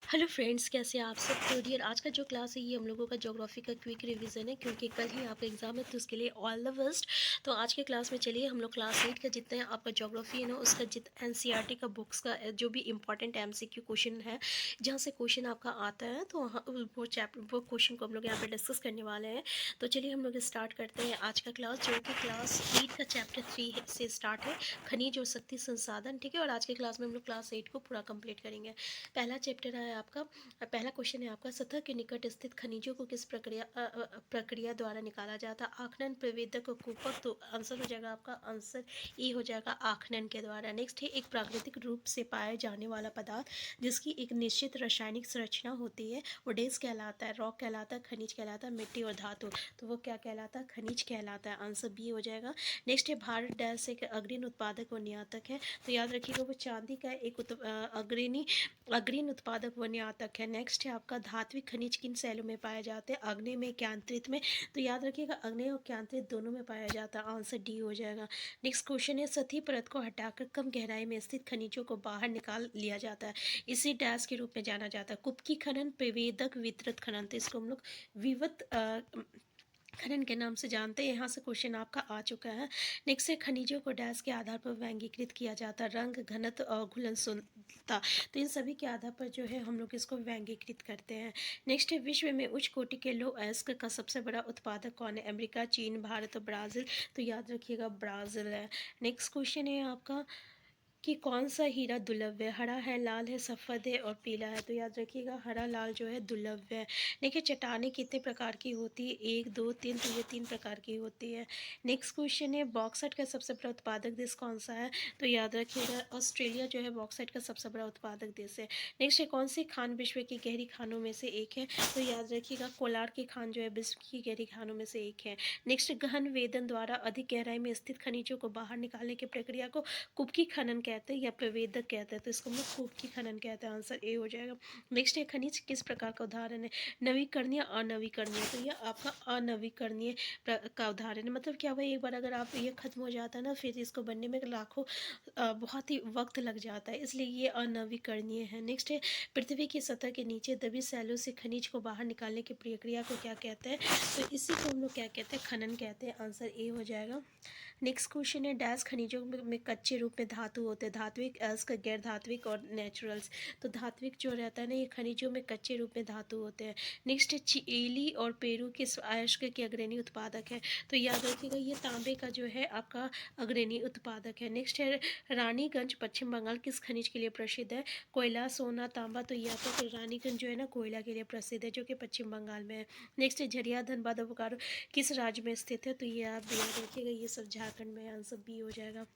Hello friends, कैसे हैं आप सब। तो डियर, आज का जो क्लास है ये हम लोगों का ज्योग्राफी का क्विक रिवीजन है, क्योंकि कल ही आपका एग्जाम है, तो उसके लिए ऑल द बेस्ट। तो आज के क्लास में चलिए हम लोग क्लास 8 का जितना आपका ज्योग्राफी है ना, उसका एनसीईआरटी का बुक्स का जो भी इंपॉर्टेंट एमसीक्यू क्वेश्चन है, जहाँ से क्वेश्चन आपका आता है, तो वो क्वेश्चन को हम लोग यहाँ पे डिस्कस करने वाले हैं। तो चलिए हम लोग स्टार्ट करते हैं आज का क्लास, जो कि क्लास 8 का चैप्टर 3 से स्टार्ट है, खनिज और शक्ति संसाधन। ठीक है, और आज के क्लास में हम लोग क्लास 8 को पूरा कंप्लीट करेंगे। पहला चैप्टर है आपका, पहला क्वेश्चन है आपका, सतह के निकट स्थित खनिजों को किस प्रक्रिया द्वारा निकाला जाता है। आखनन, प्रवेदक और कूपक। तो आंसर हो जाएगा आपका, आंसर ई हो जाएगा, आखनन के द्वारा। नेक्स्ट है, एक प्राकृतिक रूप से पाए जाने वाला पदार्थ जिसकी एक निश्चित रासायनिक संरचना होती है, वो डेस कहलाता है, रॉक कहलाता है, खनिज कहलाता है, मिट्टी और धातु। तो वो क्या कहलाता है, खनिज कहलाता है। आंसर बी हो जाएगा। नेक्स्ट है, भारत डैश एक अग्रणी उत्पादक और निर्यातक है। तो याद रखिएगा, वो चांदी का एक अग्रणी उत्पादक व निर्यातक है। नेक्स्ट है आपका, धात्विक खनिज किन शैलों में पाए जाते हैं, आग्नेय में, ज्ञानत्रित में। तो याद रखिएगा, आग्नेय और ज्ञानत्रित दोनों में पाया जाता है। आंसर डी हो जाएगा। नेक्स्ट क्वेश्चन है, सतही परत को हटाकर कम गहराई में स्थित खनिजों को बाहर निकाल लिया जाता है, इसी डैश के रूप में जाना जाता है। कुपकी खनन, प्रवेदक, वितरित खनन। तो इसको हम लोग विवत खनन के नाम से जानते हैं। यहाँ से क्वेश्चन आपका आ चुका है। नेक्स्ट है, खनिजों को डैश के आधार पर वर्गीकृत किया जाता है, रंग, घनत्व और घुलनशीलता। तो इन सभी के आधार पर जो है हम लोग इसको वर्गीकृत करते हैं। नेक्स्ट है, विश्व में उच्च कोटि के लो अयस्क का सबसे बड़ा उत्पादक कौन है, अमेरिका, चीन, भारत और ब्राज़ील। तो याद रखिएगा, ब्राज़ील है। नेक्स्ट क्वेश्चन है आपका, कि कौन सा हीरा दुर्लभ है, हरा है, लाल है, सफ़ेद है और पीला है। तो याद रखिएगा, हरा लाल जो है दुर्लभ है। देखिए, चट्टानें कितने प्रकार की होती है, 1 2 3। तो ये 3 प्रकार की होती है। नेक्स्ट क्वेश्चन है, बॉक्साइट का सबसे बड़ा उत्पादक देश कौन सा है। तो याद रखिएगा, ऑस्ट्रेलिया जो है बॉक्साइट का सबसे बड़ा उत्पादक देश है। नेक्स्ट है, कौन सी खान विश्व की गहरी खानों में से एक है। तो याद रखिएगा, कोलार की खान जो है विश्व की गहरी खानों में से एक है। नेक्स्ट, गहन वेदन द्वारा अधिक गहराई में स्थित खनिजों को बाहर निकालने की प्रक्रिया को कुपकी खनन कहते हैं या प्रवेदक कहते हैं। तो इसको हम लोग कुपकी खनन कहते हैं। आंसर ए हो जाएगा। नेक्स्ट है, खनिज किस प्रकार का उदाहरण है, नवीकरणीय, अनवीकरणीय। तो ये आपका अनवीकरणीय का उदाहरण है। मतलब क्या हुआ, एक बार अगर आप ये खत्म हो जाता है ना, फिर इसको बनने में लाखों बहुत ही वक्त लग जाता है, इसलिए ये अनवीकरणीय है। नेक्स्ट है, पृथ्वी की सतह के नीचे दबी सैलों से खनिज को बाहर निकालने की प्रक्रिया को क्या कहते हैं। तो इसी को हम लोग क्या कहते हैं, खनन कहते हैं। आंसर ए हो जाएगा। नेक्स्ट क्वेश्चन है, डैश खनिजों में कच्चे रूप में धातु होते हैं, धात्विक, अयस्क, गैर धात्विक और नेचुरल्स। तो धात्विक जो रहता है ना, ये खनिजों में कच्चे रूप में धातु होते हैं। नेक्स्ट है, चिली और पेरू किस अयस्क के अग्रणी उत्पादक है। तो याद रखिएगा, ये तांबे का जो है आपका अग्रणी उत्पादक है। नेक्स्ट है, रानीगंज पश्चिम बंगाल किस खनिज के लिए प्रसिद्ध है, कोयला, सोना, तांबा। तो ये आपका रानीगंज जो है ना, कोयला के लिए प्रसिद्ध है, जो कि पश्चिम बंगाल में है। नेक्स्ट है, झरिया, धनबाद, बोकारो किस राज्य में स्थित है। तो ये आप याद रखिएगा, ये सब झारखंड में। आंसर बी हो जाएगा।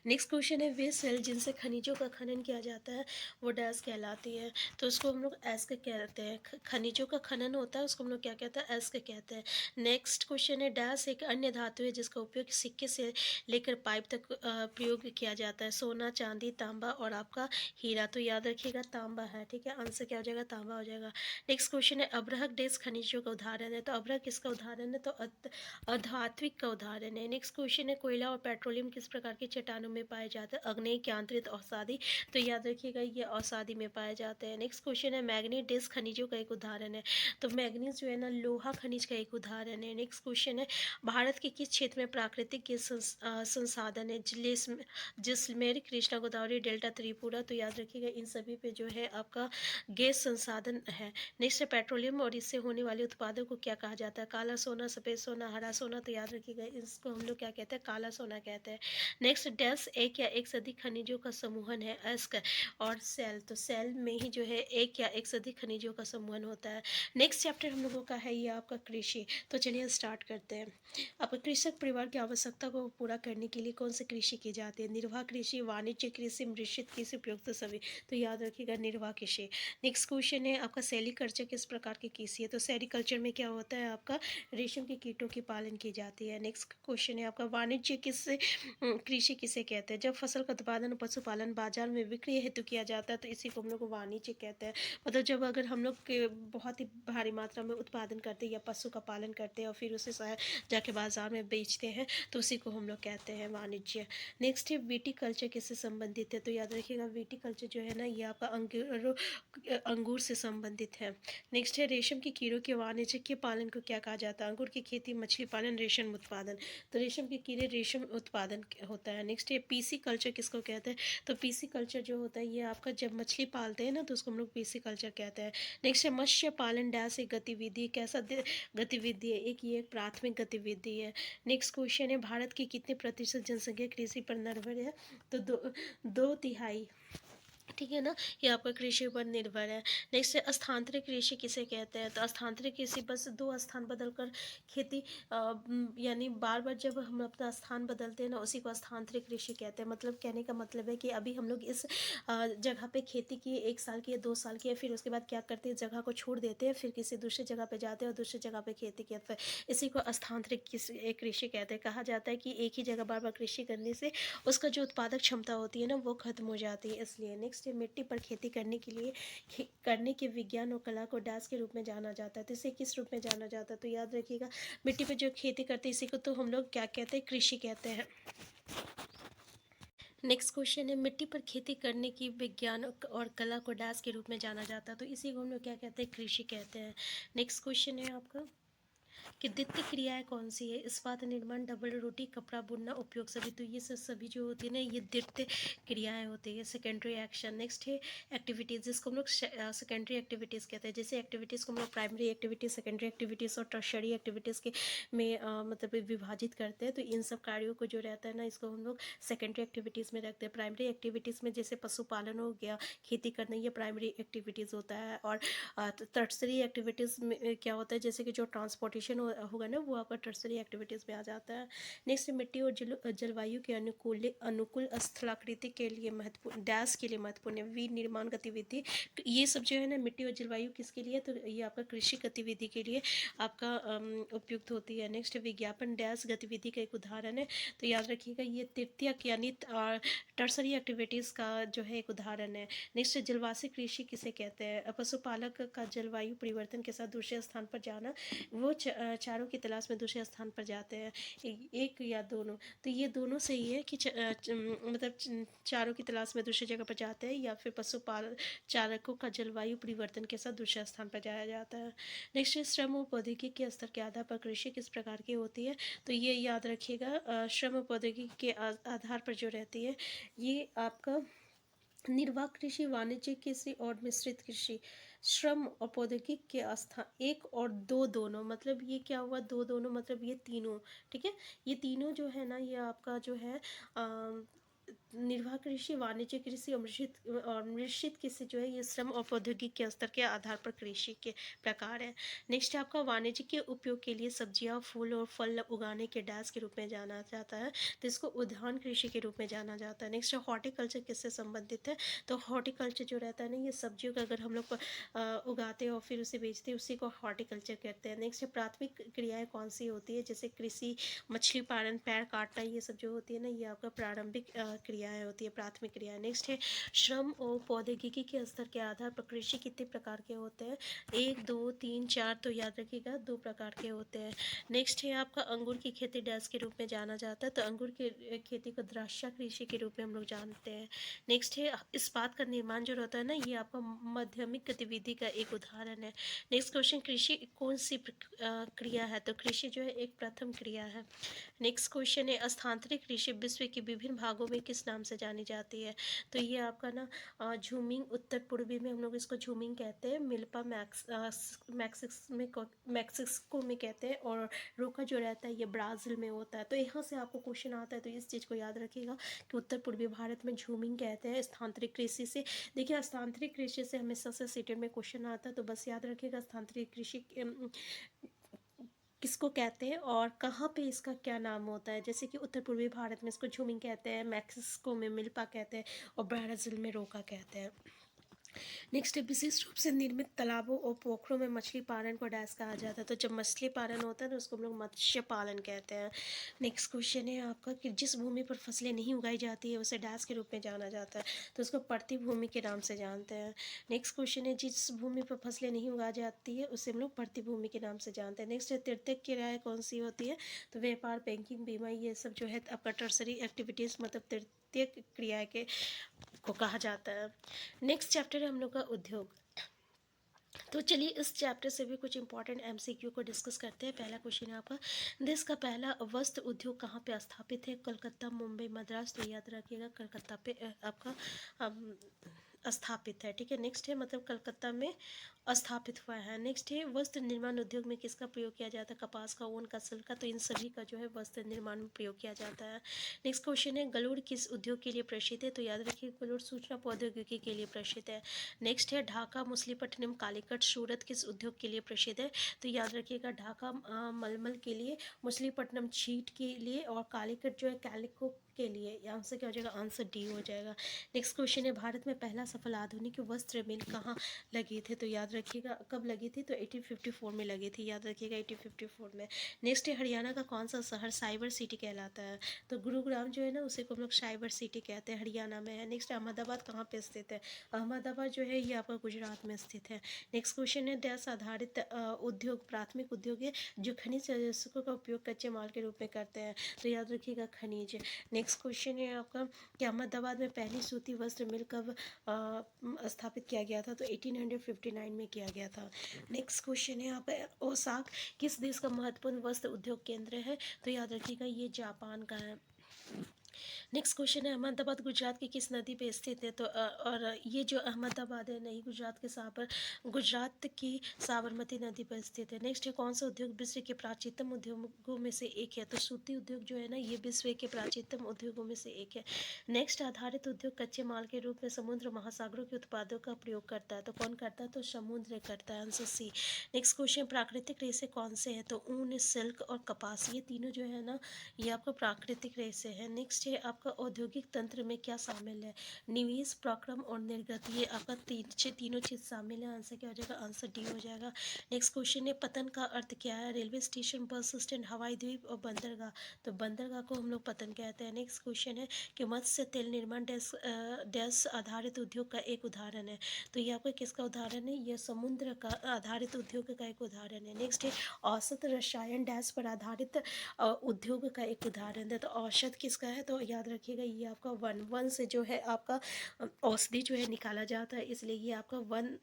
नेक्स्ट क्वेश्चन है, वे सेल जिनसे खनिजों का खनन किया जाता है वो डैश कहलाती है। तो उसको हम लोग एस्क कहते हैं। खनिजों का खनन होता है, उसको हम लोग क्या कहते हैं, एस्क कहते हैं। नेक्स्ट क्वेश्चन है, डैश एक अन्य धातु है जिसका उपयोग सिक्के से लेकर पाइप तक प्रयोग किया जाता है, सोना, चांदी, तांबा और आपका हीरा। तो याद रखिएगा, तांबा है। ठीक है, आंसर क्या हो जाएगा, तांबा हो जाएगा। नेक्स्ट क्वेश्चन है, अब्रहक डैश खनिजों का उदाहरण है। तो अब्रहक किसका उदाहरण है, तो अधात्विक का उदाहरण है। नेक्स्ट क्वेश्चन है, कोयला और पेट्रोलियम किस प्रकार की चट्टानों में पाए जाते हैं, अग्नेय, ज्ञानत्रित, अवसादी। तो याद रखिएगा, ये अवसादी में पाए जाते हैं। नेक्स्ट क्वेश्चन है, मैग्नीज खनिजों का एक उदाहरण है। तो मैग्नीज जो है ना, लोहा खनिज का एक उदाहरण है। नेक्स्ट क्वेश्चन है, भारत के किस क्षेत्र में प्राकृतिक गैस संसाधन है, जैसलमेर, कृष्णा, गोदावरी, डेल्टा, त्रिपुरा। तो याद रखिएगा, इन सभी पे जो है आपका गैस संसाधन है। नेक्स्ट है, पेट्रोलियम और इससे होने वाले उत्पादों को क्या कहा जाता है, काला सोना, सफ़ेद सोना, हरा सोना। तो याद रखिएगा, इसको हम लोग क्या कहते हैं, काला सोना कहते हैं। नेक्स्ट, डैश एक या एक से अधिक खनिजों का समूहन है, एस्क और सेल। तो सेल में ही जो है एक या एक से अधिक खनिजों का समूहन होता है। नेक्स्ट चैप्टर हम लोगों का है ये आपका कृषि। तो चलिए स्टार्ट करते हैं। आपका कृषक परिवार की आवश्यकता को पूरा करने के लिए कौन सी कृषि की जाती है, निर्वाह कृषि, वाणिज्य कृषि, मिश्रित कृषि, उपयुक्त सभी। तो याद रखिएगा, निर्वाह कृषि। नेक्स्ट क्वेश्चन है आपका, सेरीकल्चर किस प्रकार की कृषि है। तो सेरीकल्चर में क्या होता है, आपका रेशम के कीटों की पालन की जाती है। नेक्स्ट क्वेश्चन है आपका, वाणिज्य कृषि किसे कहते हैं? जब फसल का उत्पादन और पशुपालन बाजार में बिक्री हेतु किया जाता है तो इसी को हम लोग वाणिज्य कहते हैं। मतलब जब अगर हम लोग के बहुत ही भारी मात्रा में उत्पादन करते हैं या पशु का पालन करते हैं और फिर उसे जाके बाजार में बेचते हैं तो उसी को हम लोग कहते हैं वाणिज्य। नेक्स्ट है विटीकल्चर किससे संबंधित है? तो याद रखिएगा विटीकल्चर जो है ना ये आपका अंगूर से संबंधित है। नेक्स्ट है रेशम के कीड़ों के वाणिज्यिक पालन को क्या कहा जाता है? अंगूर की खेती, मछली पालन, रेशम उत्पादन। तो रेशम के कीड़े रेशम उत्पादन होता है। नेक्स्ट है पीसी कल्चर किसको कहते हैं? तो पीसी कल्चर जो होता है ये आपका जब मछली पालते हैं ना तो उसको हम लोग पीसी कल्चर कहते हैं। नेक्स्ट है मत्स्य पालन डैश एक गतिविधि, कैसा गतिविधि है? एक ये एक प्राथमिक गतिविधि है। नेक्स्ट क्वेश्चन है भारत की कितने प्रतिशत जनसंख्या कृषि पर निर्भर है? तो दो तिहाई, ठीक है ना, ये आपका कृषि पर निर्भर है। नेक्स्ट है स्थानांतरित कृषि किसे कहते हैं? तो स्थानांतरित कृषि बस दो स्थान बदलकर खेती यानी बार बार जब हम अपना स्थान बदलते हैं ना उसी को स्थानांतरित कृषि कहते हैं। मतलब कहने का मतलब है कि अभी हम लोग इस जगह पे खेती की 1 साल की या 2 साल की है, फिर उसके बाद क्या करते हैं जगह को छोड़ देते हैं, फिर किसी दूसरी जगह पे जाते हैं और दूसरी जगह पे खेती करते हैं। इसी को स्थानांतरित कृषि कहते हैं। कहा जाता है कि एक ही जगह बार बार कृषि करने से उसका जो उत्पादक क्षमता होती है ना वो खत्म हो जाती है, इसलिए। नेक्स्ट है मिट्टी पर खेती करने के लिए करने के विज्ञान और कला को डैश के रूप में जाना जाता है। तो इसे किस रूप में जाना जाता है? तो याद रखिएगा मिट्टी पर जो खेती करते हैं इसी को तो हम लोग क्या कहते हैं? कृषि कहते हैं। नेक्स्ट क्वेश्चन है मिट्टी पर खेती करने की विज्ञान और कला को डैश के रूप में जाना जाता है। तो इसी को हम लोग क्या कहते हैं? कृषि कहते हैं। नेक्स्ट क्वेश्चन है आपका कि द्वितीय क्रियाएं कौन सी है? इस्पात निर्माण, डबल रोटी, कपड़ा बुनना, उपयोग सभी। तो ये सभी जो होती है ना ये द्वितीय क्रियाएं होती है, सेकेंडरी एक्शन। नेक्स्ट है एक्टिविटीज़, जिसको हम लोग सेकेंडरी एक्टिविटीज़ कहते हैं। जैसे एक्टिविटीज़ को हम लोग प्राइमरी एक्टिविटीज़, सेकेंडरी एक्टिविटीज़ और टर्शरी एक्टिविटीज़ के में मतलब विभाजित करते हैं। तो इन सब कार्यों को जो रहता है ना इसको हम लोग सेकेंडरी एक्टिविटीज़ में रखते हैं। प्राइमरी एक्टिविटीज़ में जैसे पशुपालन हो गया, खेती करना, ये प्राइमरी एक्टिविटीज़ होता है। और टर्सरी एक्टिविटीज़ में क्या होता है जैसे कि जो ट्रांसपोर्टेशन होगा ना वो आपका टर्सरी एक्टिविटीज़ में आ जाता है। नेक्स्ट मिट्टी और जलवायु के अनुकूल स्थलाकृति के लिए महत्वपूर्ण डैश के लिए महत्वपूर्ण है विनिर्माण गतिविधि। ये सब जो है ना मिट्टी और जलवायु किसके लिए? तो ये आपका कृषि गतिविधि के लिए आपका उपयुक्त होती है। नेक्स्ट विज्ञापन डैश गतिविधि का एक उदाहरण है। तो याद रखिएगा ये तृतीयक यानी टर्सरी एक्टिविटीज़ का जो है एक उदाहरण है। नेक्स्ट जलवासी कृषि किसे कहते हैं? पशुपालक का जलवायु परिवर्तन के साथ दूसरे स्थान पर जाना, वो चारों की तलाश में दूसरे स्थान पर जाते हैं, एक या दोनों। तो ये दोनों सही है कि मतलब चारों की तलाश में दूसरी जगह पर जाते हैं या फिर पशुपाल चालकों का जलवायु परिवर्तन के साथ दूसरे स्थान पर जाया जाता है। नेक्स्ट श्रम और प्रौद्योगिकी के स्तर के आधार पर कृषि किस प्रकार की होती है? तो ये याद रखिएगा श्रम और प्रौद्योगिकी के आधार पर जो रहती है ये आपका निर्वाह कृषि, वाणिज्य कृषि और मिश्रित कृषि। श्रम और प्रौद्योगिकी के स्थान एक और दो दोनों, मतलब ये क्या हुआ? दो दोनों मतलब ये तीनों, ठीक है। ये तीनों जो है ना ये आपका जो है निर्वाह कृषि, वाणिज्य कृषि और मिश्रित कृषि जो है ये श्रम और प्रौद्योगिकी के स्तर के आधार पर कृषि के प्रकार है। नेक्स्ट है आपका वाणिज्य के उपयोग के लिए सब्जियां, फूल और फल उगाने के डैश के रूप में जाना जाता है। तो इसको उद्यान कृषि के रूप में जाना जाता है। नेक्स्ट है हॉर्टिकल्चर किससे संबंधित है? तो हॉर्टिकल्चर जो रहता है ना ये सब्जियों का अगर हम लोग उगाते हैं और फिर उसे बेचते हैं उसी को हॉर्टिकल्चर कहते हैं। नेक्स्ट है प्राथमिक क्रियाएं कौन सी होती है? जैसे कृषि, मछली पालन, पेड़ काटना, ये सब जो होती है ना ये आपका प्रारंभिक क्रियाएं होती है, प्राथमिक क्रिया। नेक्स्ट है श्रम और प्रौद्योगिकी के स्तर के आधार पर कृषि कितने प्रकार के होते हैं? 1, 2, 3, 4। तो याद रखिएगा 2 प्रकार के होते हैं। नेक्स्ट है आपका अंगूर की खेती डैश के रूप में जाना जाता है। तो अंगूर की खेती को द्राक्षा कृषि के रूप में हम लोग जानते हैं। नेक्स्ट है इस्पात का निर्माण जो रहता है ना ये आपका माध्यमिक गतिविधि का एक उदाहरण है। नेक्स्ट क्वेश्चन कृषि कौन सी क्रिया है? तो कृषि जो है एक प्रथम क्रिया है। नेक्स्ट क्वेश्चन है स्थानांतरित कृषि विश्व के विभिन्न भागों में किस नाम से जानी जाती है? तो ये आपका ना झूमिंग, उत्तर पूर्वी में हम लोग इसको झूमिंग कहते हैं, मिल्पा मैक्सिको में कहते हैं, और रोका जो रहता है ये ब्राज़ील में होता है। तो यहाँ से आपको क्वेश्चन आता है तो इस चीज़ को याद रखिएगा कि उत्तर पूर्वी भारत में झूमिंग कहते हैं स्थानांतरित कृषि से। देखिए स्थानांतरित कृषि से हमेशा से सीटेट में क्वेश्चन आता है तो बस याद रखिएगा स्थानांतरित कृषि किसको कहते हैं और कहाँ पे इसका क्या नाम होता है। जैसे कि उत्तर पूर्वी भारत में इसको झूमिंग कहते हैं, मैक्सिको में मिल्पा कहते हैं और ब्राज़ील में रोका कहते हैं। नेक्स्ट है विशिष्ट रूप से निर्मित तालाबों और पोखरों में मछली पालन को डैश कहा जाता है। तो जब मछली पालन होता है तो उसको हम लोग मत्स्य पालन कहते हैं। नेक्स्ट क्वेश्चन है आपका कि जिस भूमि पर फसलें नहीं उगाई जाती है उसे डैश के रूप में जाना जाता है। तो उसको पड़ती भूमि के नाम से जानते हैं। नेक्स्ट क्वेश्चन है जिस भूमि पर फसलें नहीं उगाई जाती है उसे हम लोग पड़ती भूमि के नाम से जानते हैं। नेक्स्ट है तृतीयक क्रियाएं कौन सी होती है? तो व्यापार, बैंकिंग, बीमा, ये सब जो है आपका टर्सरी एक्टिविटीज़ मतलब तृतीयक क्रियाएं के को कहा जाता है। नेक्स्ट चैप्टर है हम लोग का उद्योग। तो चलिए इस चैप्टर से भी कुछ इंपॉर्टेंट एमसीक्यू को डिस्कस करते हैं। पहला क्वेश्चन है आपका, देश का पहला वस्त्र उद्योग कहाँ पे स्थापित है? कलकत्ता, मुंबई, मद्रास। तो याद रखिएगा कलकत्ता पे आपका स्थापित है। ठीक है, नेक्स्ट है मतलब कलकत्ता में स्थापित हुआ है। नेक्स्ट है वस्त्र निर्माण उद्योग में किसका प्रयोग किया जाता है? कपास का, ऊन का, सिल्क का। तो इन सभी का जो है वस्त्र निर्माण में प्रयोग किया जाता है। नेक्स्ट क्वेश्चन है गरुड़ किस उद्योग के लिए प्रसिद्ध है? तो याद रखिए गरुड़ सूचना प्रौद्योगिकी के लिए प्रसिद्ध है। नेक्स्ट है ढाका, मछलीपट्टनम, कालीकट, सूरत किस उद्योग के लिए प्रसिद्ध है? तो याद रखिएगा ढाका मलमल के लिए, मछलीपट्टनम छीट के लिए और कालीकट जो है कैलिको के लिए। यहाँ से क्या हो जाएगा? आंसर डी हो जाएगा। नेक्स्ट क्वेश्चन है भारत में पहला सफल आधुनिक वस्त्र मिल कहाँ लगी थी? तो याद रखिएगा कब लगी थी? तो 1854 में लगी थी। याद रखिएगा 1854 में। नेक्स्ट है हरियाणा का कौन सा शहर साइबर सिटी कहलाता है? तो गुरुग्राम जो है ना उसे को हम लोग साइबर सिटी कहते हैं, हरियाणा में है। नेक्स्ट अहमदाबाद कहाँ पे स्थित है? अहमदाबाद जो है ये आपका गुजरात में स्थित है। नेक्स्ट क्वेश्चन है डैश आधारित उद्योग प्राथमिक उद्योग है जो खनिज रजस्व का उपयोग कच्चे माल के रूप में करते हैं। तो याद रखिएगा खनिज। नेक्स्ट क्वेश्चन है आपका कि अहमदाबाद में पहली सूती वस्त्र मिल कब स्थापित किया गया था? तो 1859 में किया गया था। नेक्स्ट क्वेश्चन है आपका ओसाक किस देश का महत्वपूर्ण वस्त्र उद्योग केंद्र है? तो याद रखिएगा ये जापान का है। नेक्स्ट क्वेश्चन है अहमदाबाद गुजरात की किस नदी पे स्थित है? तो और ये जो अहमदाबाद है नहीं गुजरात की साबरमती नदी पर स्थित है। नेक्स्ट है कौन सा उद्योग विश्व के प्राचीनतम उद्योगों में से एक है? तो सूती उद्योग जो है ना ये विश्व के प्राचीनतम उद्योगों में से एक है। नेक्स्ट आधारित उद्योग कच्चे माल के रूप में समुद्र महासागरों के उत्पादों का प्रयोग करता है। तो कौन करता है? तो समुद्र करता है, आंसर सी। नेक्स्ट क्वेश्चन प्राकृतिक रेशे कौन से हैं? तो ऊन, सिल्क और कपास, ये तीनों जो है ना ये आपका प्राकृतिक रेशे है। नेक्स्ट है आपका औद्योगिक तंत्र में क्या शामिल है? निवेश, प्रक्रम और निर्गत, ये आपका तीनों चीज़ शामिल है। आंसर क्या हो जाएगा? आंसर डी हो जाएगा। नेक्स्ट क्वेश्चन है पतन का अर्थ क्या है? रेलवे स्टेशन, बस स्टैंड, हवाई द्वीप और बंदरगाह। तो बंदरगाह को हम लोग पतन कहते हैं। नेक्स्ट क्वेश्चन है कि मत्स्य तेल निर्माण डैश आधारित उद्योग का एक उदाहरण है। तो ये आपका किसका उदाहरण है? ये समुद्र का आधारित उद्योग का एक उदाहरण है। नेक्स्ट है औसत रसायन डैश पर आधारित उद्योग का एक उदाहरण है। तो औषध किसका है? तो याद रखिएगा ये आपका वन से जो है आपका औषधि जो है निकाला जाता है, इसलिए ये आपका वन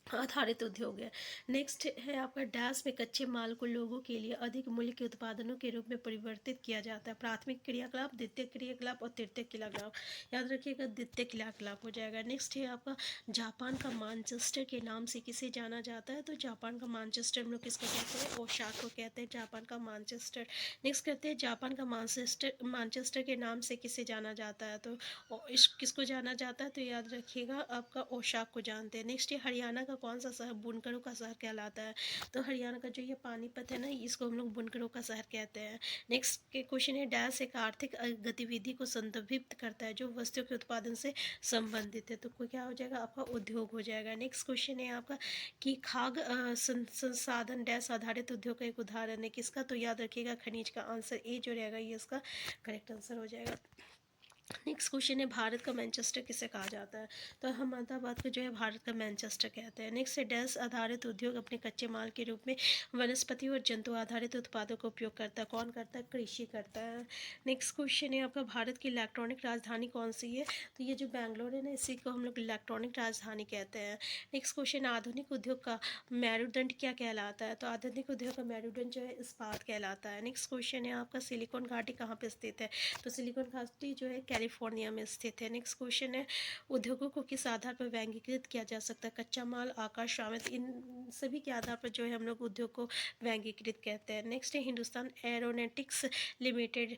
आधारित उद्योग है। नेक्स्ट है आपका डैश में कच्चे माल को लोगों के लिए अधिक मूल्य के उत्पादनों के रूप में परिवर्तित किया जाता है। प्राथमिक क्रियाकलाप, द्वितीय क्रियाकलाप और तृतीय क्रियाकलाप। याद रखिएगा द्वितीय क्रियाकलाप हो जाएगा। नेक्स्ट है आपका जापान का मानचेस्टर के नाम से किसे जाना जाता है? तो जापान का मानचेस्टर हम लोग किसको कहते हैं? ओसाका को कहते हैं, जापान का मानचेस्टर। नेक्स्ट करते हैं जापान का मानचेस्टर के नाम से किसे जाना जाता है? तो इस किसको जाना जाता है? तो याद रखिएगा आपका ओसाका को जानते हैं। नेक्स्ट है हरियाणा का कौन सा शहर बुनकरों का शहर कहलाता है? तो हरियाणा का जो ये पानीपत है ना इसको हम लोग बुनकरों का शहर कहते हैं। नेक्स्ट के क्वेश्चन है डैश एक आर्थिक गतिविधि को संदर्भित करता है जो वस्तुओं के उत्पादन से संबंधित है। तो कोई क्या हो जाएगा? आपका उद्योग हो जाएगा। नेक्स्ट क्वेश्चन है आपका कि खाद्य संसाधन डैश आधारित उद्योग का एक उदाहरण है किसका? तो याद रखिएगा खनिज का। आंसर ए जो रहेगा ये इसका करेक्ट आंसर हो जाएगा। नेक्स्ट क्वेश्चन है भारत का मैनचेस्टर किसे कहा जाता है? तो अहमदाबाद को जो है भारत का मैनचेस्टर कहते हैं। नेक्स्ट है डैश आधारित उद्योग अपने कच्चे माल के रूप में वनस्पति और जंतु आधारित उत्पादों का उपयोग करता है। कौन करता है? कृषि करता है। नेक्स्ट क्वेश्चन है आपका भारत की इलेक्ट्रॉनिक राजधानी कौन सी है? तो ये जो बैंगलोर है ना इसी को हम लोग इलेक्ट्रॉनिक राजधानी कहते हैं। नेक्स्ट क्वेश्चन आधुनिक उद्योग का मेरुदंड क्या कहलाता है? तो आधुनिक उद्योग का मेरुदंड जो है इस्पात कहलाता है। नेक्स्ट क्वेश्चन है आपका सिलिकॉन घाटी कहाँ पे स्थित है? तो सिलिकॉन घाटी जो है कैलिफोर्निया में स्थित है। नेक्स्ट क्वेश्चन है उद्योगों को किस आधार पर वर्गीकृत किया जा सकता है? कच्चा माल, आकार, स्वामित्व, इन सभी के आधार पर जो है हम लोग उद्योग को वर्गीकृत कहते हैं। नेक्स्ट है हिंदुस्तान एरोनॉटिक्स लिमिटेड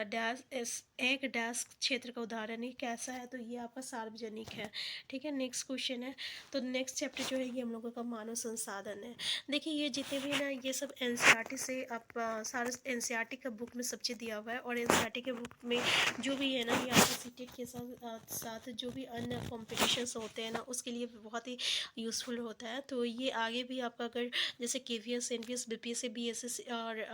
डैश एक डैश क्षेत्र का उदाहरण है कैसा है? तो ये आपका सार्वजनिक है। ठीक है, नेक्स्ट क्वेश्चन है तो नेक्स्ट चैप्टर जो है ये हम लोगों का मानव संसाधन है। देखिए ये जितने भी ना ये सब एनसीईआरटी से आप सारे एनसीईआरटी का बुक में सब चीज़ दिया हुआ है और एनसीईआरटी के बुक में जो भी है ना ये आपके सीटेट के साथ साथ जो भी अन्य कॉम्पिटिशन्स होते हैं ना, उसके लिए बहुत ही यूज़फुल होता है। तो ये आगे भी आपका अगर जैसे केवीएस, एनवीएस, बीपीएससी, बीएसएस और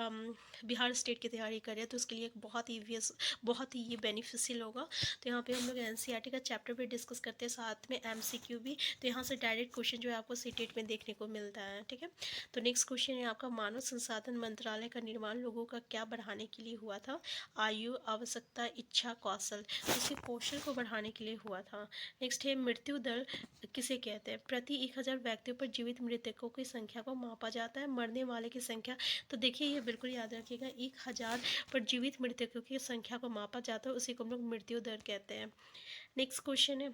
बिहार स्टेट की तैयारी करें तो उसके लिए बहुत ही ये बेनिफिशियल होगा। तो यहाँ पे हम लोग एनसीईआरटी का चैप्टर भी डिस्कस करते हैं, साथ में एमसीक्यू भी। तो यहाँ से डायरेक्ट क्वेश्चन जो है आपको सीटेट में देखने को मिलता है, ठीक है। तो नेक्स्ट क्वेश्चन है आपका, मानव संसाधन मंत्रालय का निर्माण लोगों का क्या बढ़ाने के लिए हुआ था? आयु, आवश्यकता, इच्छा, कौशल। इसके कौशल को बढ़ाने के लिए हुआ था। नेक्स्ट है, मृत्यु दर किसे कहते हैं? प्रति 1000 व्यक्तियों पर जीवित मृतकों की संख्या को मापा जाता है। मरने वाले की संख्या, तो देखिए ये बिल्कुल याद रखिएगा, 1000 पर जीवित मृतकों की संख्या को मापा जाता है, उसी को हम लोग मृत्यु दर कहते हैं। नेक्स्ट क्वेश्चन है,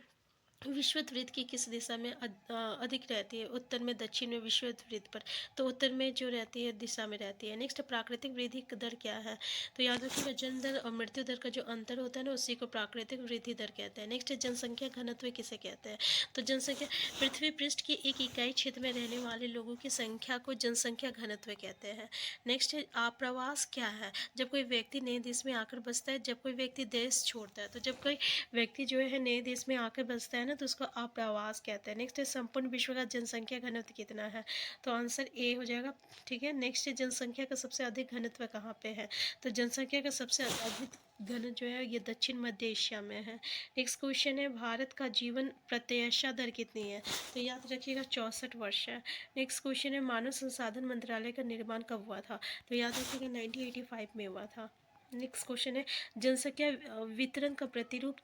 विषुवत वृत्त की किस दिशा में अधिक रहती है? उत्तर में, दक्षिण में, विषुवत वृत्त पर? तो उत्तर में जो रहती है दिशा में रहती है। नेक्स्ट, प्राकृतिक वृद्धि दर क्या है? तो याद रखिएगा, जन्म दर और मृत्यु दर का जो अंतर होता है ना, उसी को प्राकृतिक वृद्धि दर कहते हैं। नेक्स्ट, जनसंख्या घनत्व किसे कहते हैं? तो जनसंख्या, पृथ्वी पृष्ठ की एक इकाई क्षेत्र में रहने वाले लोगों की संख्या को जनसंख्या घनत्व कहते हैं। नेक्स्ट है, आप्रवास क्या है? जब कोई व्यक्ति नए देश में आकर बसता है, जब कोई व्यक्ति देश छोड़ता है। तो जब कोई व्यक्ति जो है नए देश में आकर बसता है ना, तो उसको आप्रवास कहते हैं। नेक्स्ट है, संपूर्ण विश्व का जनसंख्या घनत्व कितना है? तो आंसर ए हो जाएगा, ठीक है। नेक्स्ट है, जनसंख्या का सबसे अधिक घनत्व कहाँ पे है? तो जनसंख्या का सबसे अधिक घन जो है ये दक्षिण मध्य एशिया में है। नेक्स्ट क्वेश्चन है, भारत का जीवन प्रत्याशा दर कितनी है? तो याद रखिएगा 64 वर्ष है। नेक्स्ट क्वेश्चन है, मानव संसाधन मंत्रालय का निर्माण कब हुआ था? तो याद रखिएगा 1985 में हुआ था। नेक्स्ट क्वेश्चन है, जनसंख्या वितरण का प्रतिरूप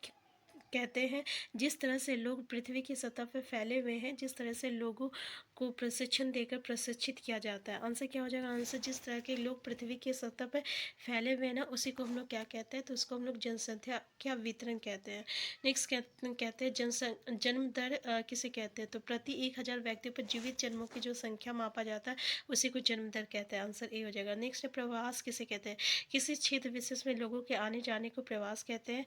कहते हैं जिस तरह से लोग पृथ्वी की सतह पर फैले हुए हैं, जिस तरह से लोगों को प्रशिक्षण देकर प्रशिक्षित किया जाता है। आंसर क्या हो जाएगा? आंसर, जिस तरह के लोग पृथ्वी की सतह पर फैले हुए हैं ना, उसी को हम लोग क्या कहते हैं? तो उसको हम लोग जनसंख्या क्या वितरण कहते हैं। नेक्स्ट कहते हैं जन्म दर किसे कहते हैं? तो प्रति 1000 व्यक्तियों पर जीवित जन्मों की जो संख्या मापा जाता है, उसी को जन्म दर कहते हैं। आंसर ए हो जाएगा। नेक्स्ट है, प्रवास किसे कहते हैं? किसी क्षेत्र विशेष में लोगों के आने जाने को प्रवास कहते हैं।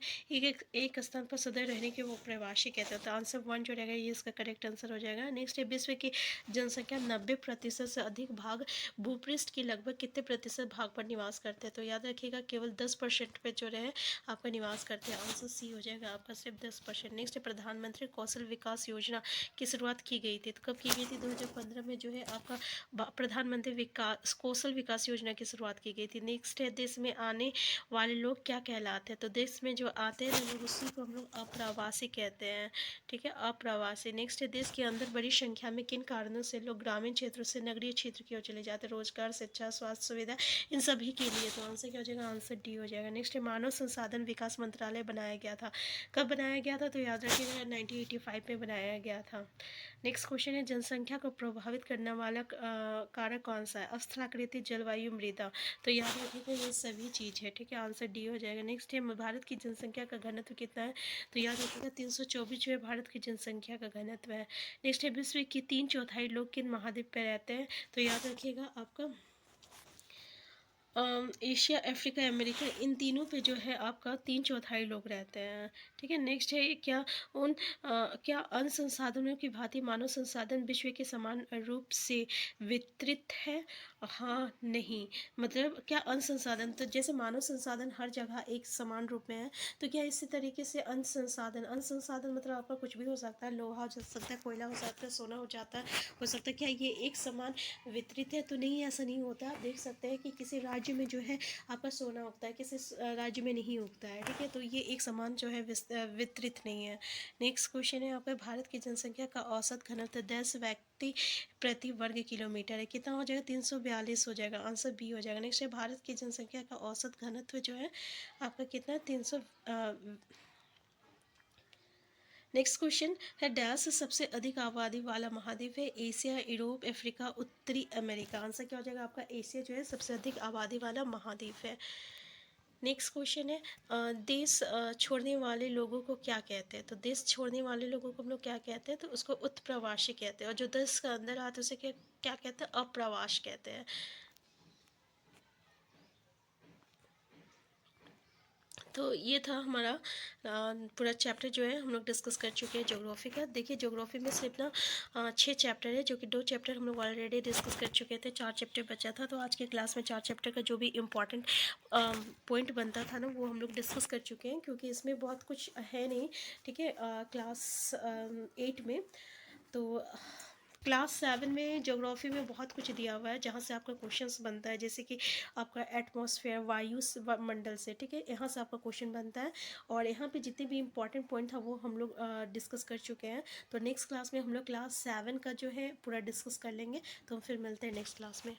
एक स्थान पर सदैव रहने के वो प्रवासी कहते हैं। तो आंसर 1 जो रहेगा ये इसका करेक्ट आंसर हो जाएगा। नेक्स्ट है, विश्व की जनसंख्या 90% से अधिक भाग भूपृष्ठ की लगभग कितने प्रतिशत भाग पर निवास करते हैं? तो याद रखिएगा केवल 10% पे जो रहे आपका निवास करते हैं। आंसर सी हो जाएगा आपका, सिर्फ 10%। नेक्स्ट है, प्रधानमंत्री कौशल विकास योजना की शुरुआत की गई थी? तो कब की गई थी? 2015 में जो है आपका प्रधानमंत्री विकास कौशल विकास योजना की शुरुआत की गई थी। नेक्स्ट है, देश में आने वाले लोग क्या कहलाते हैं? तो देश में जो आते हैं लोग, उसी को हम लोग अप्रवासी कहते हैं, ठीक है, अप्रवासी। नेक्स्ट है, देश के अंदर बड़ी संख्या में किन कारणों से लोग ग्रामीण क्षेत्रों से नगरीय क्षेत्र की ओर चले जाते हैं? रोजगार, शिक्षा, स्वास्थ्य सुविधा, इन सभी के लिए। तो आंसर क्या हो जाएगा? आंसर डी हो जाएगा। नेक्स्ट है, मानव संसाधन विकास मंत्रालय बनाया गया था? कब बनाया गया था? तो याद रखिएगा 1985 में बनाया गया था। नेक्स्ट क्वेश्चन है, जनसंख्या को प्रभावित करने वाला कारक कौन सा है? स्थलाकृति, जलवायु, मृदा? तो याद रखिएगा ये सभी चीज़ है, ठीक है, आंसर डी हो जाएगा। नेक्स्ट है, भारत की जनसंख्या का घनत्व कितना है? तो याद रखिएगा 324 जो है भारत की जनसंख्या का घनत्व है। नेक्स्ट है, विश्व की 3/4 लोग किन महाद्वीप पर रहते हैं? तो याद रखिएगा आपका एशिया, अफ्रीका, अमेरिका, इन तीनों पे जो है आपका 3/4 लोग रहते हैं, ठीक है। नेक्स्ट है, क्या अन्य संसाधनों की भांति मानव संसाधन विश्व के समान रूप से वितरित है? हाँ, नहीं। मतलब क्या अन्य संसाधन, तो जैसे मानव संसाधन हर जगह एक समान रूप में है, तो क्या इसी तरीके से अन्य संसाधन मतलब आपका कुछ भी हो सकता है, लोहा हो सकता है, कोयला हो सकता है, सोना हो सकता है, क्या ये एक समान वितरित है? तो नहीं, ऐसा नहीं होता। आप देख सकते हैं कि किसी राज्य में जो है आपका सोना उगता है, किसी राज्य में नहीं उगता है, ठीक है, तो ये एक समान जो है वितरित नहीं है। नेक्स्ट क्वेश्चन है आपका, भारत की जनसंख्या का औसत घनत्व 10 व्यक्ति प्रति वर्ग किलोमीटर है? कितना हो जाएगा? 342 हो जाएगा। आंसर बी हो जाएगा। नेक्स्ट है, भारत की जनसंख्या का औसत घनत्व जो है आपका कितना? 300। नेक्स्ट क्वेश्चन है, डैश सबसे अधिक आबादी वाला महाद्वीप है? एशिया, यूरोप, अफ्रीका, उत्तरी अमेरिका? आंसर क्या हो जाएगा आपका? एशिया जो है सबसे अधिक आबादी वाला महाद्वीप है। नेक्स्ट क्वेश्चन है, देश छोड़ने वाले लोगों को क्या कहते हैं? तो देश छोड़ने वाले लोगों को हम लोग क्या कहते हैं? तो उसको उत्प्रवासी कहते हैं, और जो देश के अंदर आते हैं उसे क्या क्या कहते हैं? अप्रवास कहते हैं। तो ये था हमारा पूरा चैप्टर जो है हम लोग डिस्कस कर चुके हैं ज्योग्राफी का। देखिए ज्योग्राफी में सिर्फ ना 6 चैप्टर है, जो कि 2 चैप्टर हम लोग ऑलरेडी डिस्कस कर चुके थे, 4 चैप्टर बचा था। तो आज के क्लास में 4 चैप्टर का जो भी इम्पोर्टेंट पॉइंट बनता था ना वो हम लोग डिस्कस कर चुके हैं, क्योंकि इसमें बहुत कुछ है नहीं। ठीक है, क्लास 8 में तो क्लास 7 में ज्योग्राफी में बहुत कुछ दिया हुआ है, जहाँ से आपका क्वेश्चंस बनता है, जैसे कि आपका एटमॉस्फेयर, मंडल से। ठीक है, यहाँ से आपका क्वेश्चन बनता है। और यहाँ पे जितने भी इंपॉर्टेंट पॉइंट था वो हम लोग डिस्कस कर चुके हैं। तो नेक्स्ट क्लास में हम लोग क्लास 7 का जो है पूरा डिस्कस कर लेंगे। तो हम फिर मिलते हैं नेक्स्ट क्लास में।